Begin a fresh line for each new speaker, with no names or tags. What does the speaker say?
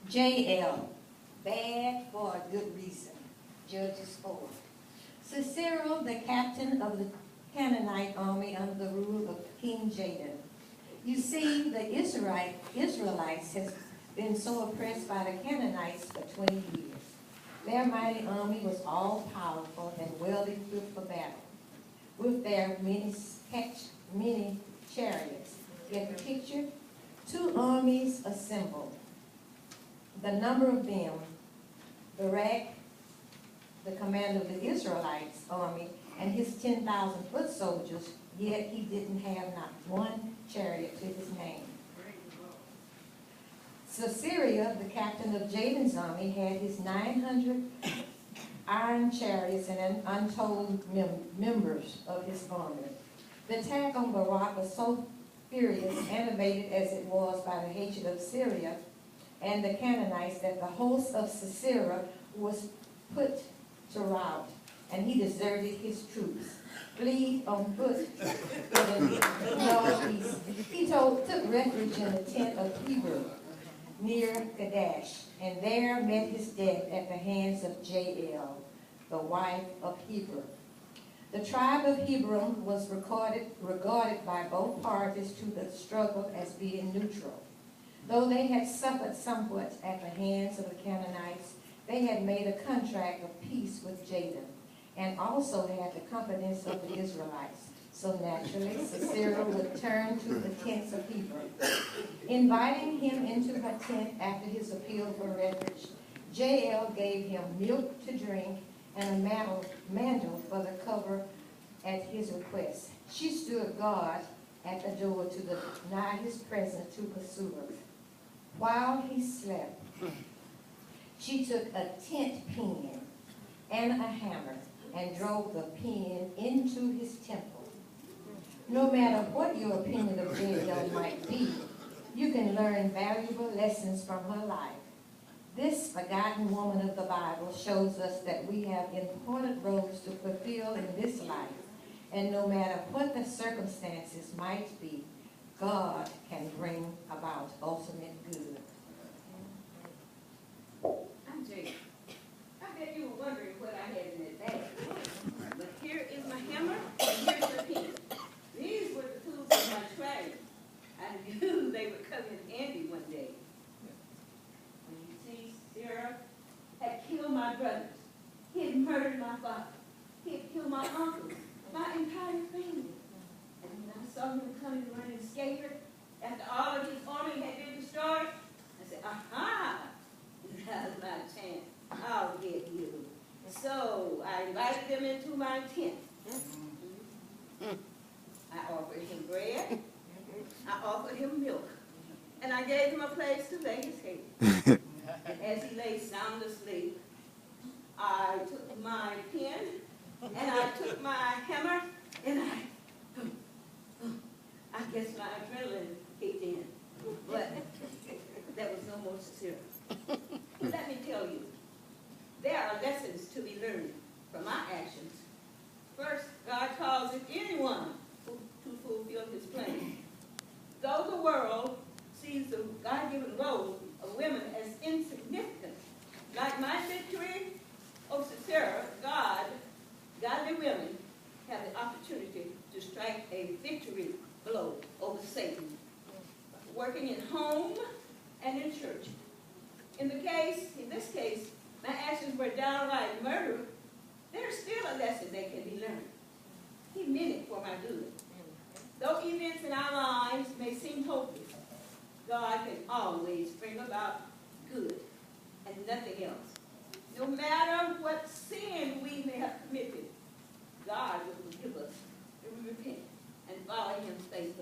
Jael, bad for a good reason. Judges 4. Sisera, the captain of the Canaanite army under the rule of King Jael. You see, the Israelites has been so oppressed by the Canaanites for 20 years. Their mighty army was all powerful and well equipped for battle, with their many chariots. Get the picture? 2 armies assembled. The number of them, Barak, the commander of the Israelites army, and his 10,000 foot soldiers, yet he didn't have not one chariot to his name. Sisera, the captain of Jabin's army, had his 900 iron chariots and untold members of his army. The attack on Barak was so furious, animated as it was by the hatred of Syria and the Canaanites, that the host of Sisera was put to rout, and he deserted his troops, fled on foot to the northeast. He took refuge in the tent of Hebrew near Kadesh, and there met his death at the hands of Jael, the wife of Hebrew. The tribe of Hebron was regarded by both parties to the struggle as being neutral. Though they had suffered somewhat at the hands of the Canaanites, they had made a contract of peace with Jael, and also had the confidence of the Israelites. So naturally, Sisera would turn to the tents of Hebron. Inviting him into her tent after his appeal for refuge, Jael gave him milk to drink and a mantle for the cover at his request. She stood guard at the door to deny his presence to pursuers. While he slept, she took a tent pin and a hammer and drove the pin into his temple. No matter what your opinion of Jael might be, you can learn valuable lessons from her life. This forgotten woman of the Bible shows us that we have important roles to fulfill in this life, and no matter what the circumstances might be, God can bring about ultimate good.
I'm Jake. I bet you were wondering what I had in that bag. But here is my hammer, and here's the pin. These were the tools of my trade. I knew they would come in handy one day. When you see, Sarah had killed my brothers. He had murdered my father. He had killed my uncles, my entire family. And when I saw him coming running scared, after all of his army had been destroyed, I said, aha! Now's my chance. I'll get you. So I invited them into my tent. I offered him bread. I offered him milk. And I gave him a place to lay his head. And as he lay sound asleep, I took my pen and I took my hammer and I guess my adrenaline kicked in. But that was no more Sisera. Let me tell you, there are lessons to be learned from my actions. First, God calls it anyone to fulfill his plan. Though the world sees the God-given role of women as insignificant, like my victory over Sisera, godly women have the opportunity to strike a victory blow over Satan, working in home and in church. In this case, my actions were downright murder. There's still a lesson that can be learned. He meant it for my good. Though events in our lives may seem hopeless, God can always bring about good and nothing else. No matter what sin we may have committed, God will forgive us if we repent and follow him faithfully.